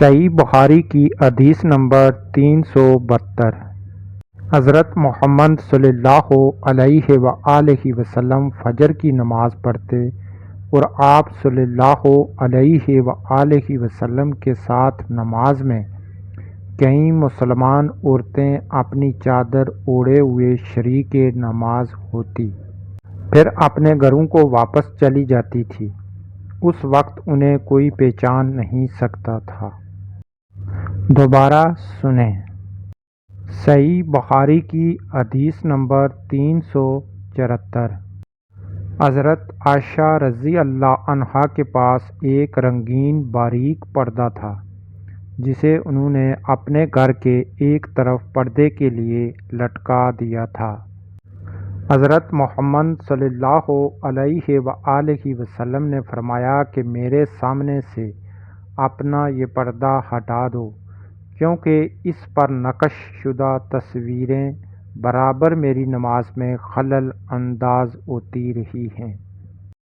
صحیح بخاری کی حدیث نمبر 372۔ حضرت محمد صلی اللہ علیہ وآلہ وسلم فجر کی نماز پڑھتے اور آپ صلی اللہ علیہ وآلہ وسلم کے ساتھ نماز میں کئی مسلمان عورتیں اپنی چادر اوڑھے ہوئے شریک نماز ہوتی، پھر اپنے گھروں کو واپس چلی جاتی تھی۔ اس وقت انہیں کوئی پہچان نہیں سکتا تھا۔ دوبارہ سنیں۔ صحیح بخاری کی حدیث نمبر 374۔ حضرت عائشہ رضی اللہ عنہا کے پاس ایک رنگین باریک پردہ تھا جسے انہوں نے اپنے گھر کے ایک طرف پردے کے لیے لٹکا دیا تھا۔ حضرت محمد صلی اللہ علیہ وآلہ وسلم نے فرمایا کہ میرے سامنے سے اپنا یہ پردہ ہٹا دو، کیونکہ اس پر نقش شدہ تصویریں برابر میری نماز میں خلل انداز ہوتی رہی ہیں۔